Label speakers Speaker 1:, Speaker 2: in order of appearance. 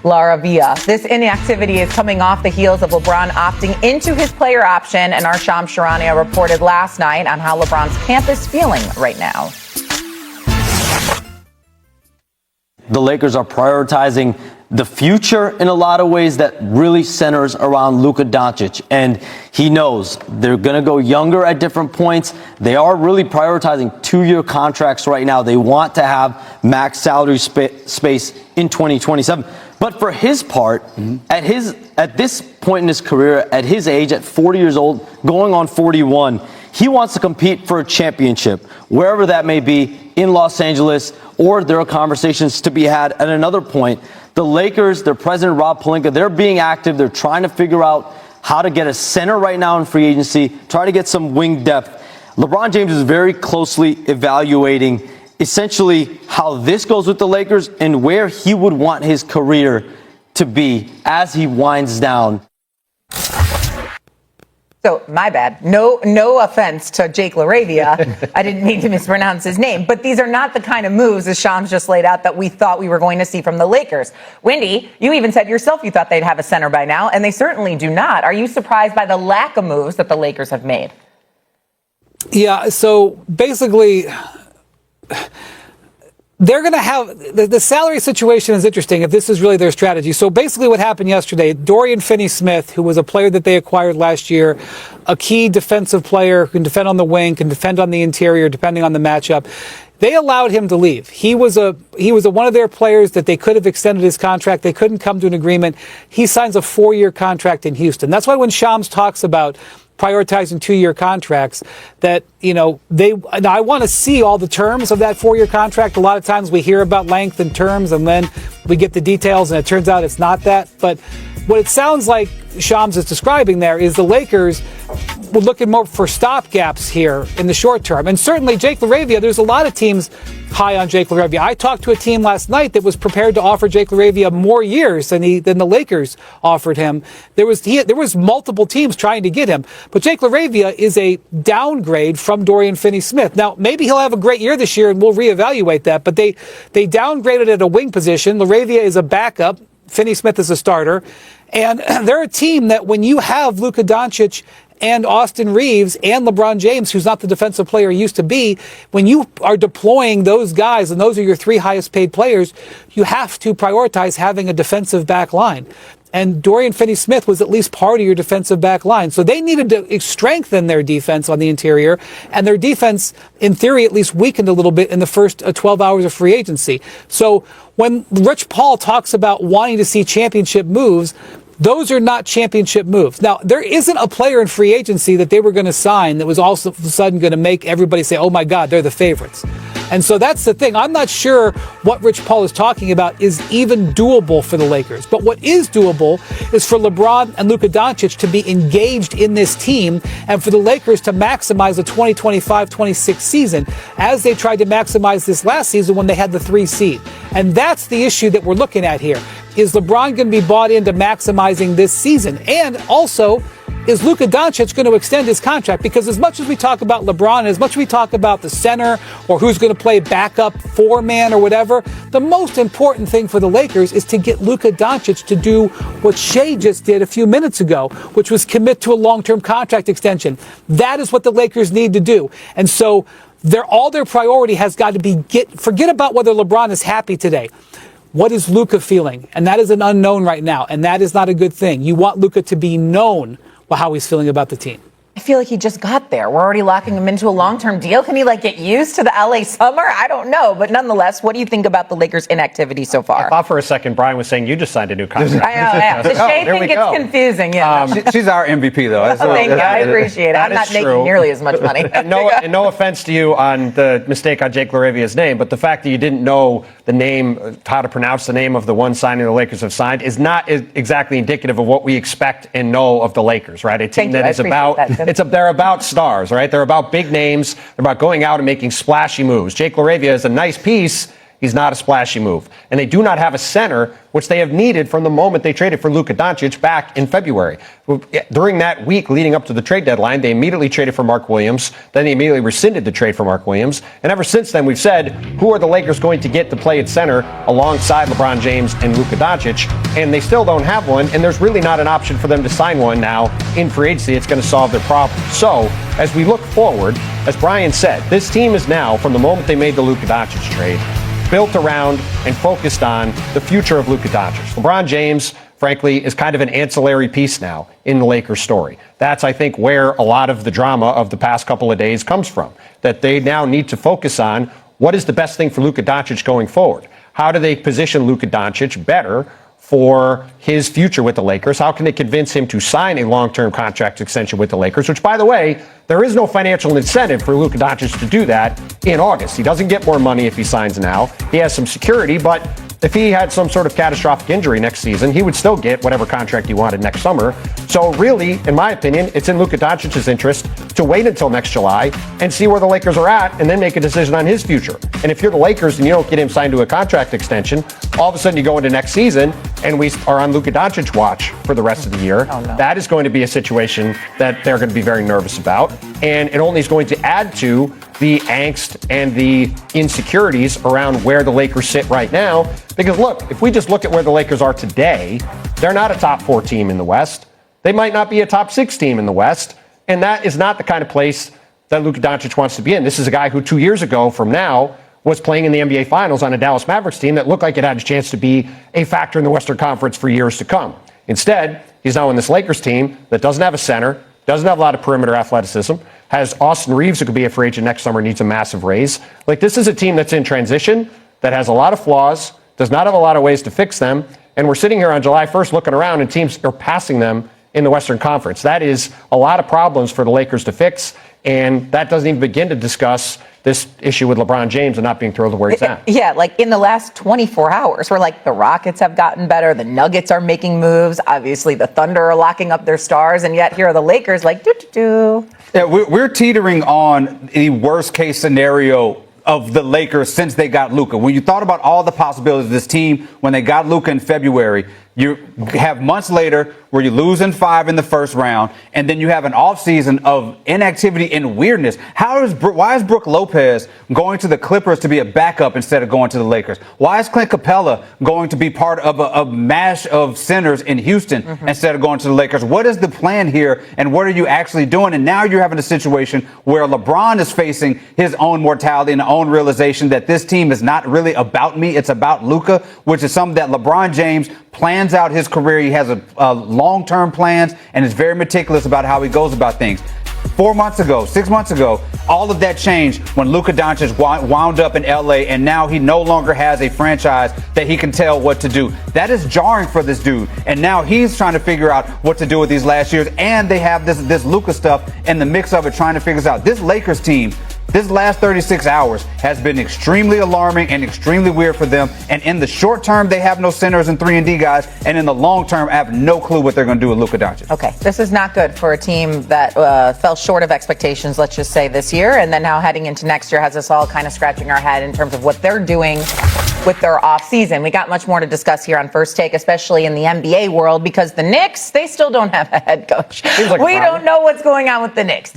Speaker 1: LaRavia. This inactivity is coming off the heels of LeBron opting into his player option, and our Shams Charania reported last night on how LeBron's camp is feeling right now.
Speaker 2: The Lakers are prioritizing the future in a lot of ways that really centers around Luka Doncic. And he knows they're going to go younger at different points. They are really prioritizing 2-year contracts right now. They want to have max salary space in 2027. But for his part, at this point in his career, at his age, at 40 years old, going on 41, he wants to compete for a championship, wherever that may be, in Los Angeles, or there are conversations to be had at another point. The Lakers, their president, Rob Pelinka, they're being active. They're trying to figure out how to get a center right now in free agency, try to get some wing depth. LeBron James is very closely evaluating essentially how this goes with the Lakers and where he would want his career to be as he winds down.
Speaker 1: So, my bad. No offense to Jake LaRavia. I didn't mean to mispronounce his name. But these are not the kind of moves, as Shams just laid out, that we thought we were going to see from the Lakers. Wendy, you even said yourself you thought they'd have a center by now, and they certainly do not. Are you surprised by the lack of moves that the Lakers have made?
Speaker 3: Yeah, so basically, they're going to have the salary situation is interesting if this is really their strategy. So basically what happened yesterday, Dorian Finney-Smith, who was a player that they acquired last year, a key defensive player who can defend on the wing, can defend on the interior, depending on the matchup. They allowed him to leave. He was one of their players that they could have extended his contract. They couldn't come to an agreement. He signs a 4-year contract in Houston. That's why when Shams talks about prioritizing 2-year contracts, that, I want to see all the terms of that 4-year contract. A lot of times we hear about length and terms, and then we get the details, and it turns out it's not that. But what it sounds like Shams is describing there is the Lakers were looking more for stopgaps here in the short term. And certainly Jake LaRavia, there's a lot of teams high on Jake LaRavia. I talked to a team last night that was prepared to offer Jake LaRavia more years than the Lakers offered him. There was multiple teams trying to get him. But Jake LaRavia is a downgrade from Dorian Finney-Smith. Now, maybe he'll have a great year this year and we'll reevaluate that. But they downgraded at a wing position. LaRavia is a backup. Finney-Smith is a starter. And they're a team that when you have Luka Doncic and Austin Reeves and LeBron James, who's not the defensive player he used to be, when you are deploying those guys, and those are your 3 highest paid players, you have to prioritize having a defensive back line. And Dorian Finney-Smith was at least part of your defensive back line. So they needed to strengthen their defense on the interior, and their defense, in theory, at least weakened a little bit in the first 12 hours of free agency. So when Rich Paul talks about wanting to see championship moves, those are not championship moves. Now, there isn't a player in free agency that they were going to sign that was all of a sudden going to make everybody say, oh my God, they're the favorites. And so that's the thing. I'm not sure what Rich Paul is talking about is even doable for the Lakers. But what is doable is for LeBron and Luka Doncic to be engaged in this team and for the Lakers to maximize the 2025-26 season as they tried to maximize this last season when they had the 3 seed. And that's the issue that we're looking at here. Is LeBron going to be bought into maximizing this season? And also, is Luka Doncic going to extend his contract? Because as much as we talk about LeBron, and as much as we talk about the center or who's going to play backup 4-man or whatever, the most important thing for the Lakers is to get Luka Doncic to do what Shea just did a few minutes ago, which was commit to a long-term contract extension. That is what the Lakers need to do. And so all their priority has got to be forget about whether LeBron is happy today. What is Luka feeling? And that is an unknown right now, and that is not a good thing. You want Luka to be known how he's feeling about the team.
Speaker 1: I feel like he just got there. We're already locking him into a long-term deal. Can he get used to the LA summer? I don't know. But nonetheless, what do you think about the Lakers' inactivity so far?
Speaker 4: I thought for a second Brian was saying you just signed a new contract.
Speaker 1: I know, yeah. The Shea thing gets confusing, yeah.
Speaker 5: She's our MVP, though.
Speaker 1: Thank you. I appreciate it. I'm not making nearly as much money.
Speaker 4: And no offense to you on the mistake on Jake LaRavia's name, but the fact that you didn't know the name, how to pronounce the name of the one signing the Lakers have signed is not exactly indicative of what we expect and know of the Lakers, right? A team that is they're about stars, right? They're about big names. They're about going out and making splashy moves. Jake LaRavia is a nice piece He's not a splashy move. And they do not have a center, which they have needed from the moment they traded for Luka Doncic back in February. During that week leading up to the trade deadline, they immediately traded for Mark Williams. Then they immediately rescinded the trade for Mark Williams. And ever since then, we've said, who are the Lakers going to get to play at center alongside LeBron James and Luka Doncic? And they still don't have one. And there's really not an option for them to sign one now in free agency. It's going to solve their problem. So as we look forward, as Brian said, this team is now, from the moment they made the Luka Doncic trade, built around and focused on the future of Luka Doncic. LeBron James, frankly, is kind of an ancillary piece now in the Lakers story. That's, I think, where a lot of the drama of the past couple of days comes from, that they now need to focus on what is the best thing for Luka Doncic going forward. How do they position Luka Doncic better for his future with the Lakers? How can they convince him to sign a long-term contract extension with the Lakers, which, by the way, there is no financial incentive for Luka Doncic to do that in August. He doesn't get more money if he signs now. He has some security, but if he had some sort of catastrophic injury next season, he would still get whatever contract he wanted next summer. So really, in my opinion, it's in Luka Doncic's interest to wait until next July and see where the Lakers are at and then make a decision on his future. And if you're the Lakers and you don't get him signed to a contract extension, all of a sudden you go into next season and we are on Luka Doncic watch for the rest of the year.
Speaker 1: Oh, no.
Speaker 4: That is going to be a situation that they're going to be very nervous about. And it only is going to add to the angst and the insecurities around where the Lakers sit right now. Because look, if we just look at where the Lakers are today, they're not a top 4 team in the West. They might not be a top 6 team in the West. And that is not the kind of place that Luka Doncic wants to be in. This is a guy who 2 years ago from now was playing in the NBA Finals on a Dallas Mavericks team that looked like it had a chance to be a factor in the Western Conference for years to come. Instead, he's now in this Lakers team that doesn't have a center, doesn't have a lot of perimeter athleticism, has Austin Reeves, who could be a free agent next summer, needs a massive raise. Like, this is a team that's in transition, that has a lot of flaws, does not have a lot of ways to fix them, and we're sitting here on July 1st looking around and teams are passing them in the Western Conference. That is a lot of problems for the Lakers to fix, and that doesn't even begin to discuss this issue with LeBron James and not being thrilled with where he's at.
Speaker 1: Yeah, like in the last 24 hours, we're like, the Rockets have gotten better, the Nuggets are making moves, obviously the Thunder are locking up their stars, and yet here are the Lakers like, doo-doo-doo.
Speaker 5: Yeah, we're teetering on the worst case scenario of the Lakers since they got Luka. When you thought about all the possibilities of this team when they got Luka in February, you have months later where you lose in 5 in the first round, and then you have an offseason of inactivity and weirdness. Why is Brook Lopez going to the Clippers to be a backup instead of going to the Lakers? Why is Clint Capella going to be part of a mash of centers in Houston instead of going to the Lakers? What is the plan here, and what are you actually doing? And now you're having a situation where LeBron is facing his own mortality and own realization that this team is not really about me, it's about Luka, which is something that LeBron James plans out his career. He has a long-term plans and is very meticulous about how he goes about things. 4 months ago, 6 months ago, all of that changed when Luka Doncic wound up in LA, and now he no longer has a franchise that he can tell what to do. That is jarring for this dude. And now he's trying to figure out what to do with these last years, and they have this Luka stuff in the mix of it, trying to figure this out. This Lakers team, this last 36 hours has been extremely alarming and extremely weird for them. And in the short term, they have no centers and 3-and-D guys. And in the long term, I have no clue what they're going to do with Luka Doncic.
Speaker 1: Okay, this is not good for a team that fell short of expectations, let's just say, this year. And then now heading into next year has us all kind of scratching our head in terms of what they're doing with their offseason. We got much more to discuss here on First Take, especially in the NBA world, because the Knicks, they still don't have a head coach.
Speaker 4: Like
Speaker 1: we don't know what's going on with the Knicks.